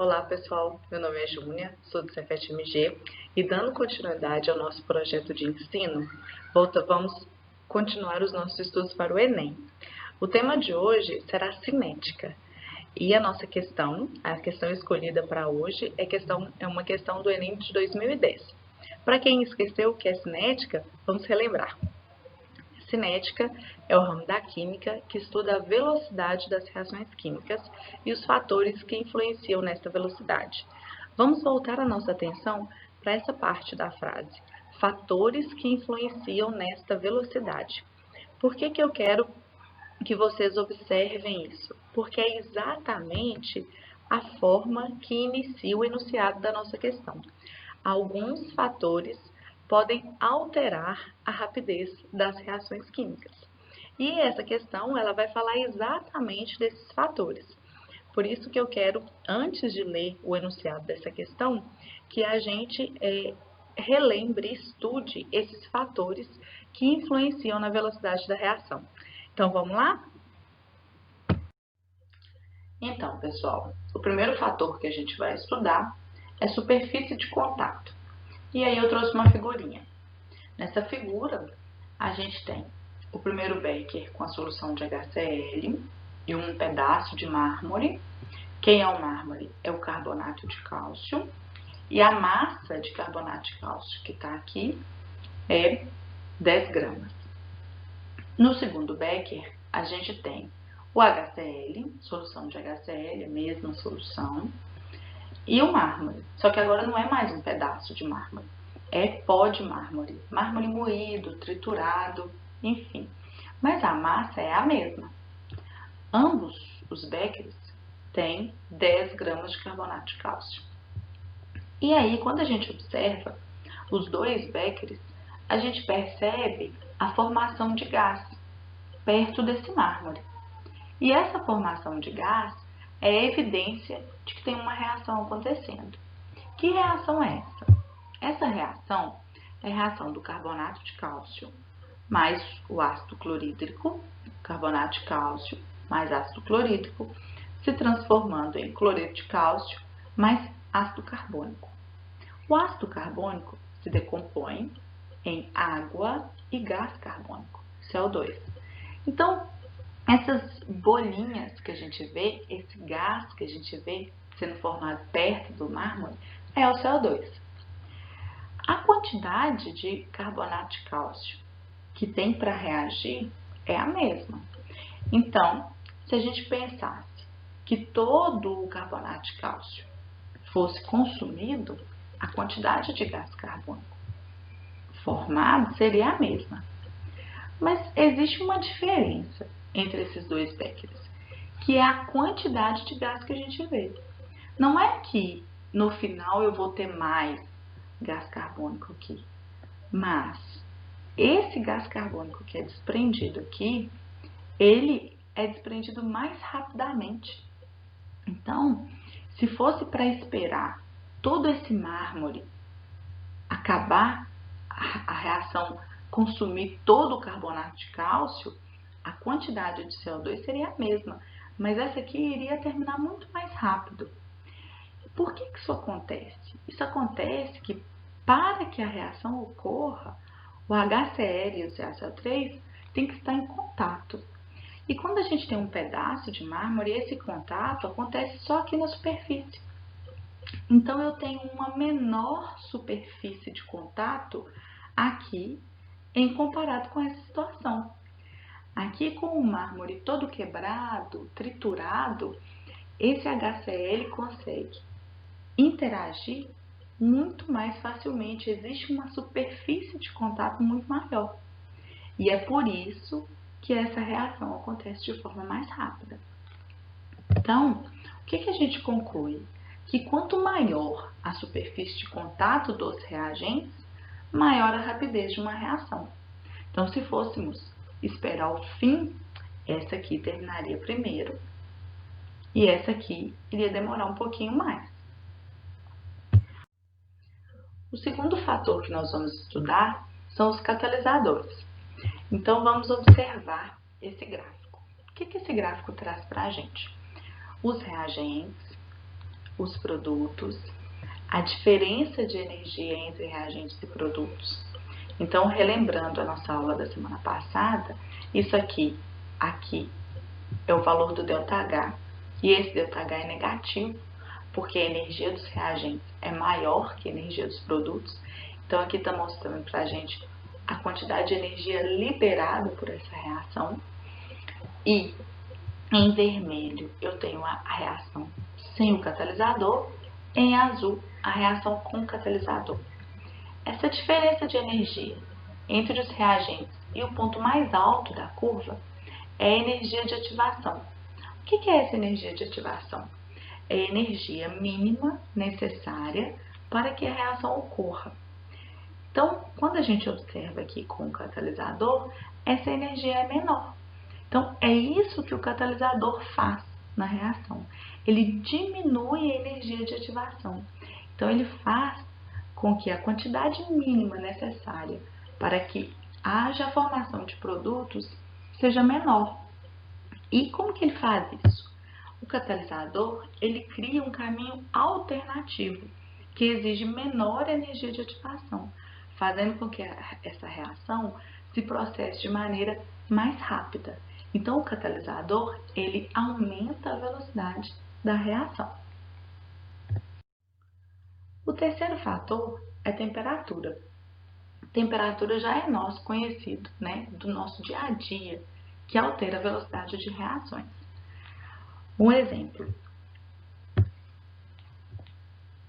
Olá pessoal, meu nome é Júnia, sou do Cefet-MG e dando continuidade ao nosso projeto de ensino, vamos continuar os nossos estudos para o Enem. O tema de hoje será cinética e a nossa questão, a questão escolhida para hoje é uma questão do Enem de 2010. Para quem esqueceu o que é cinética, vamos relembrar. Cinética é o ramo da química que estuda a velocidade das reações químicas e os fatores que influenciam nesta velocidade. Vamos voltar a nossa atenção para essa parte da frase, fatores que influenciam nesta velocidade. Por que eu quero que vocês observem isso? Porque é exatamente a forma que inicia o enunciado da nossa questão. Alguns fatores podem alterar a rapidez das reações químicas. E essa questão ela vai falar exatamente desses fatores. Por isso que eu quero, antes de ler o enunciado dessa questão, que a gente relembre, estude esses fatores que influenciam na velocidade da reação. Então, vamos lá? Então, pessoal, o primeiro fator que a gente vai estudar é superfície de contato. E aí eu trouxe uma figurinha. Nessa figura, a gente tem o primeiro becker com a solução de HCl e um pedaço de mármore. Quem é o mármore? É o carbonato de cálcio. E a massa de carbonato de cálcio que está aqui é 10 gramas. No segundo becker, a gente tem o HCl, solução de HCl, a mesma solução, e o mármore. Só que agora não é mais um pedaço de mármore, é pó de mármore, mármore moído, triturado, enfim. Mas a massa é a mesma. Ambos os beckers têm 10 gramas de carbonato de cálcio. E aí, quando a gente observa os dois beckers, a gente percebe a formação de gás perto desse mármore. E essa formação de gás é evidência de que tem uma reação acontecendo. Que reação é essa? Essa reação é a reação do carbonato de cálcio mais o ácido clorídrico, carbonato de cálcio mais ácido clorídrico, se transformando em cloreto de cálcio mais ácido carbônico. O ácido carbônico se decompõe em água e gás carbônico, CO2. Então, essas bolinhas que a gente vê, esse gás que a gente vê sendo formado perto do mármore, é o CO2. A quantidade de carbonato de cálcio que tem para reagir é a mesma. Então, se a gente pensasse que todo o carbonato de cálcio fosse consumido, a quantidade de gás carbônico formado seria a mesma. Mas existe uma diferença entre esses dois beckers, que é a quantidade de gás que a gente vê. Não é que no final eu vou ter mais gás carbônico aqui, mas esse gás carbônico que é desprendido aqui, ele é desprendido mais rapidamente. Então, se fosse para esperar todo esse mármore acabar a reação, consumir todo o carbonato de cálcio, a quantidade de CO2 seria a mesma, mas essa aqui iria terminar muito mais rápido. Por que isso acontece? Isso acontece que para que a reação ocorra, o HCl e o CaCO3 têm que estar em contato. E quando a gente tem um pedaço de mármore, esse contato acontece só aqui na superfície. Então, eu tenho uma menor superfície de contato aqui em comparado com essa situação. Aqui, com o mármore todo quebrado, triturado, esse HCl consegue interagir muito mais facilmente. Existe uma superfície de contato muito maior. E é por isso que essa reação acontece de forma mais rápida. Então, o que a gente conclui? Que quanto maior a superfície de contato dos reagentes, maior a rapidez de uma reação. Então, se fôssemos esperar o fim, essa aqui terminaria primeiro e essa aqui iria demorar um pouquinho mais. O segundo fator que nós vamos estudar são os catalisadores. Então, vamos observar esse gráfico. O que esse gráfico traz para a gente? Os reagentes, os produtos, a diferença de energia entre reagentes e produtos. Então, relembrando a nossa aula da semana passada, isso aqui é o valor do ΔH, e esse ΔH é negativo, porque a energia dos reagentes é maior que a energia dos produtos. Então, aqui está mostrando para a gente a quantidade de energia liberada por essa reação. E em vermelho eu tenho a reação sem o catalisador, em azul a reação com o catalisador. Essa diferença de energia entre os reagentes e o ponto mais alto da curva é a energia de ativação. O que é essa energia de ativação? É a energia mínima necessária para que a reação ocorra. Então, quando a gente observa aqui com o catalisador, essa energia é menor. Então, é isso que o catalisador faz na reação. Ele diminui a energia de ativação. Então, ele faz com que a quantidade mínima necessária para que haja a formação de produtos seja menor. E como que ele faz isso? O catalisador, ele cria um caminho alternativo, que exige menor energia de ativação, fazendo com que essa reação se processe de maneira mais rápida. Então, o catalisador, ele aumenta a velocidade da reação. O terceiro fator é temperatura. Temperatura já é nosso conhecido, né, do nosso dia a dia, que altera a velocidade de reações. Um exemplo,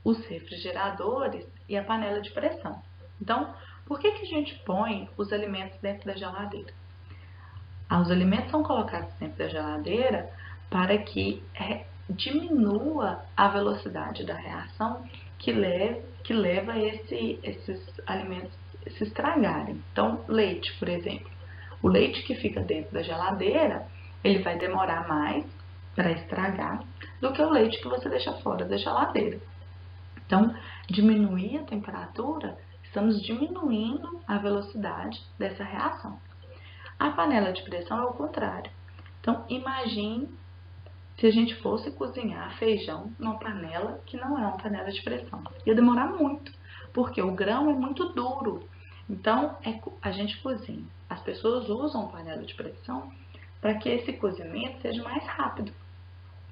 os refrigeradores e a panela de pressão. Então, por que a gente põe os alimentos dentro da geladeira? Os alimentos são colocados dentro da geladeira para que diminua a velocidade da reação que leva esses alimentos a se estragarem. Então, leite, por exemplo. O leite que fica dentro da geladeira, ele vai demorar mais para estragar do que o leite que você deixa fora da geladeira. Então, diminuir a temperatura, estamos diminuindo a velocidade dessa reação. A panela de pressão é o contrário. Então, imagine se a gente fosse cozinhar feijão numa panela que não é uma panela de pressão. Ia demorar muito, porque o grão é muito duro. Então, a gente cozinha. As pessoas usam panela de pressão para que esse cozimento seja mais rápido.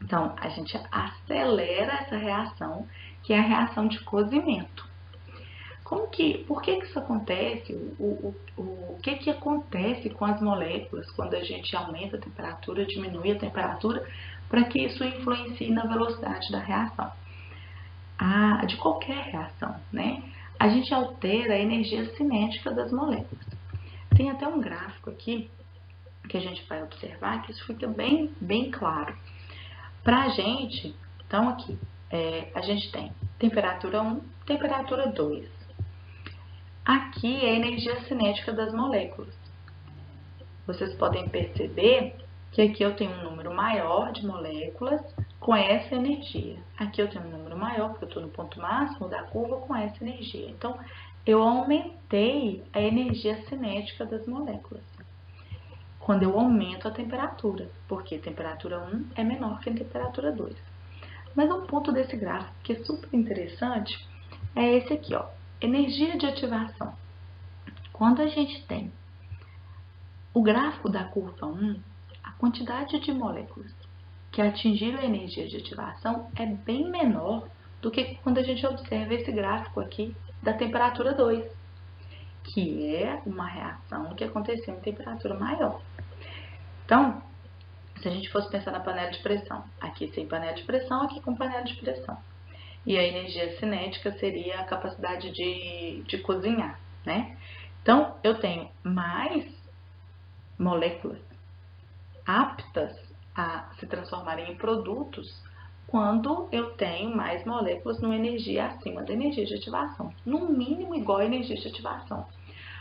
Então, a gente acelera essa reação, que é a reação de cozimento. Por que isso acontece? O que acontece com as moléculas quando a gente aumenta a temperatura, diminui a temperatura, para que isso influencie na velocidade da reação? De qualquer reação, né? A gente altera a energia cinética das moléculas. Tem até um gráfico aqui que a gente vai observar que isso fica bem claro. Para a gente, então aqui, a gente tem temperatura 1, temperatura 2. Aqui é a energia cinética das moléculas. Vocês podem perceber que aqui eu tenho um número maior de moléculas com essa energia. Aqui eu tenho um número maior, porque eu estou no ponto máximo da curva com essa energia. Então, eu aumentei a energia cinética das moléculas quando eu aumento a temperatura, porque a temperatura 1 é menor que a temperatura 2. Mas um ponto desse gráfico que é super interessante é esse aqui, ó. Energia de ativação. Quando a gente tem o gráfico da curva 1, a quantidade de moléculas que atingiram a energia de ativação é bem menor do que quando a gente observa esse gráfico aqui da temperatura 2, que é uma reação que aconteceu em temperatura maior. Então, se a gente fosse pensar na panela de pressão, aqui sem panela de pressão, aqui com panela de pressão. E a energia cinética seria a capacidade de cozinhar, né? Então, eu tenho mais moléculas aptas a se transformarem em produtos quando eu tenho mais moléculas numa energia acima da energia de ativação, no mínimo igual à energia de ativação.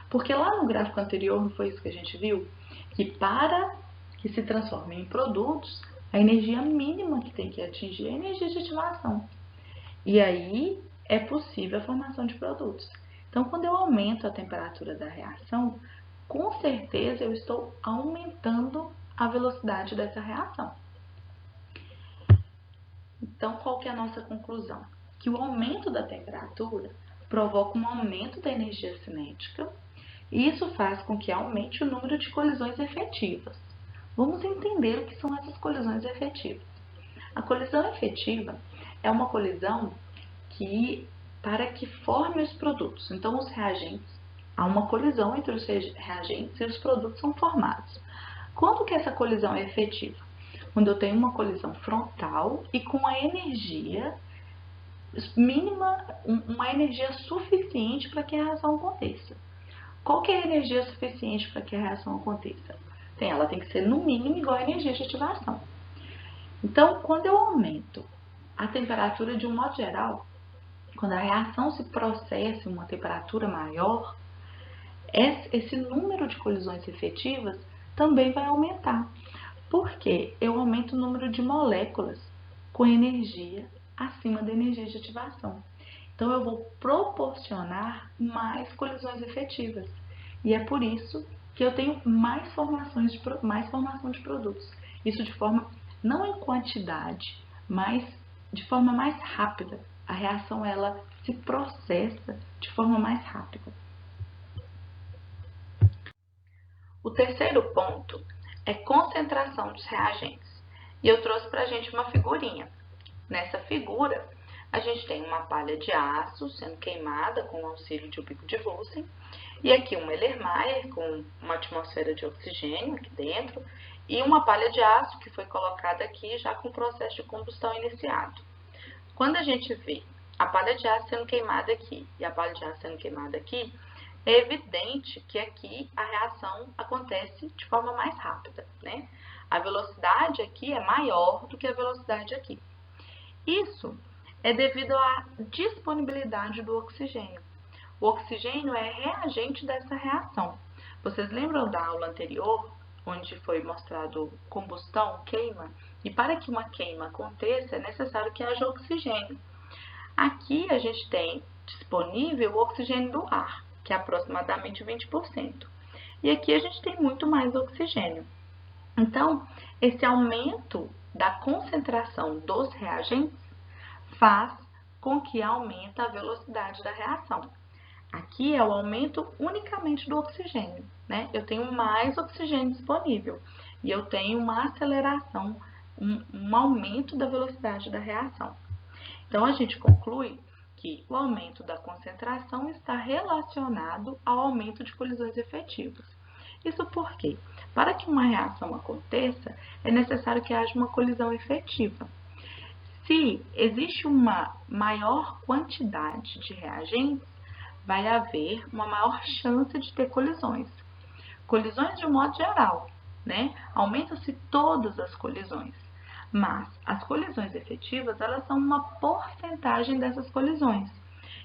Porque lá no gráfico anterior, não foi isso que a gente viu? Que para que se transformem em produtos, a energia mínima que tem que atingir é a energia de ativação. E aí é possível a formação de produtos. Então, quando eu aumento a temperatura da reação, com certeza eu estou aumentando a velocidade dessa reação. Então, qual que é a nossa conclusão? Que o aumento da temperatura provoca um aumento da energia cinética e isso faz com que aumente o número de colisões efetivas. Vamos entender o que são essas colisões efetivas. A colisão efetiva é uma colisão para que forme os produtos. Então, os reagentes, há uma colisão entre os reagentes e os produtos são formados. Quando que essa colisão é efetiva? Quando eu tenho uma colisão frontal e com a energia mínima, uma energia suficiente para que a reação aconteça. Qual que é a energia suficiente para que a reação aconteça? Ela tem que ser no mínimo igual à energia de ativação. Então, quando eu aumento a temperatura de um modo geral, quando a reação se processa em uma temperatura maior, esse número de colisões efetivas também vai aumentar. Porque eu aumento o número de moléculas com energia acima da energia de ativação. Então, eu vou proporcionar mais colisões efetivas. E é por isso que eu tenho mais formação de produtos. Isso de forma, não em quantidade, mas de forma mais rápida. A reação, ela se processa de forma mais rápida. O terceiro ponto é concentração dos reagentes. E eu trouxe para a gente uma figurinha. Nessa figura, a gente tem uma palha de aço sendo queimada com o auxílio de um bico de Bunsen, e aqui um Erlenmeyer com uma atmosfera de oxigênio aqui dentro, e uma palha de aço que foi colocada aqui já com o processo de combustão iniciado. Quando a gente vê a palha de aço sendo queimada aqui e a palha de aço sendo queimada aqui, é evidente que aqui a reação acontece de forma mais rápida, né? A velocidade aqui é maior do que a velocidade aqui. Isso é devido à disponibilidade do oxigênio. O oxigênio é reagente dessa reação. Vocês lembram da aula anterior, onde foi mostrado combustão, queima? E para que uma queima aconteça, é necessário que haja oxigênio. Aqui a gente tem disponível o oxigênio do ar, que é aproximadamente 20%. E aqui a gente tem muito mais oxigênio. Então, esse aumento da concentração dos reagentes faz com que aumente a velocidade da reação. Aqui é o aumento unicamente do oxigênio, né? Eu tenho mais oxigênio disponível e eu tenho uma aceleração, um aumento da velocidade da reação. Então, a gente conclui que o aumento da concentração está relacionado ao aumento de colisões efetivas. Isso porque, para que uma reação aconteça, é necessário que haja uma colisão efetiva. Se existe uma maior quantidade de reagentes, vai haver uma maior chance de ter colisões. Colisões de um modo geral, né? Aumentam-se todas as colisões. Mas as colisões efetivas, elas são uma porcentagem dessas colisões.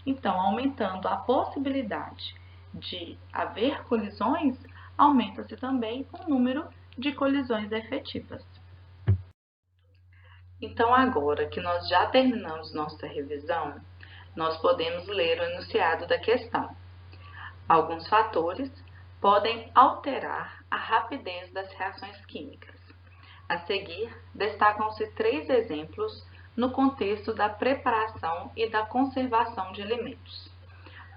Então, aumentando a possibilidade de haver colisões, aumenta-se também o número de colisões efetivas. Então, agora que nós já terminamos nossa revisão, nós podemos ler o enunciado da questão. Alguns fatores podem alterar a rapidez das reações químicas. A seguir, destacam-se 3 exemplos no contexto da preparação e da conservação de alimentos.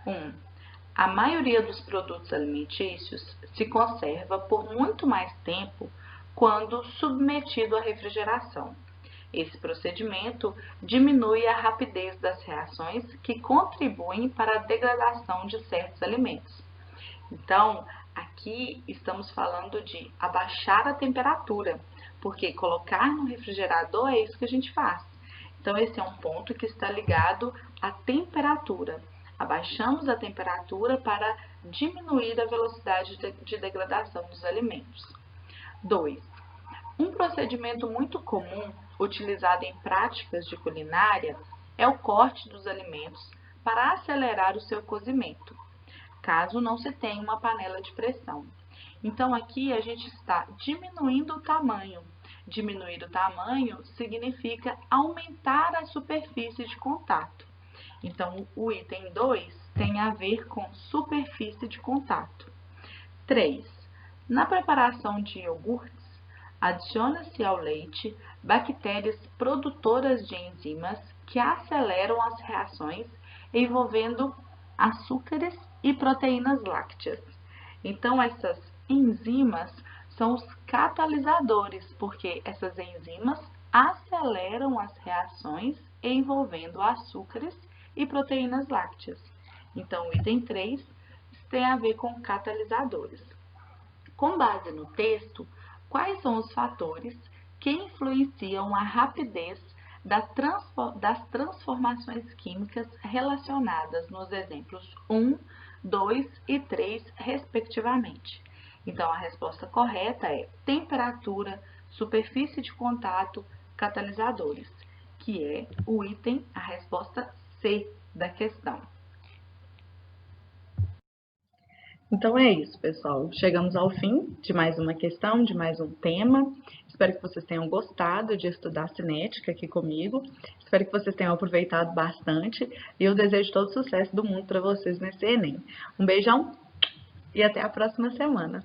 1. A maioria dos produtos alimentícios se conserva por muito mais tempo quando submetido à refrigeração. Esse procedimento diminui a rapidez das reações que contribuem para a degradação de certos alimentos. Então, aqui estamos falando de abaixar a temperatura, porque colocar no refrigerador é isso que a gente faz. Então, esse é um ponto que está ligado à temperatura. Abaixamos a temperatura para diminuir a velocidade de degradação dos alimentos. 2. Um procedimento muito comum utilizado em práticas de culinária é o corte dos alimentos para acelerar o seu cozimento, caso não se tenha uma panela de pressão. Então, aqui a gente está diminuindo o tamanho. Diminuir o tamanho significa aumentar a superfície de contato. Então, o item 2 tem a ver com superfície de contato. 3. Na preparação de iogurtes, adiciona-se ao leite bactérias produtoras de enzimas que aceleram as reações envolvendo açúcares e proteínas lácteas. Então, essas enzimas são os catalisadores, porque essas enzimas aceleram as reações envolvendo açúcares e proteínas lácteas. Então, o item 3 tem a ver com catalisadores. Com base no texto, quais são os fatores que influenciam a rapidez das transformações químicas relacionadas nos exemplos 1, 2 e 3, respectivamente? Então, a resposta correta é temperatura, superfície de contato, catalisadores, que é o item, a resposta C da questão. Então é isso, pessoal. Chegamos ao fim de mais uma questão, de mais um tema. Espero que vocês tenham gostado de estudar cinética aqui comigo. Espero que vocês tenham aproveitado bastante e eu desejo todo o sucesso do mundo para vocês nesse Enem. Um beijão e até a próxima semana.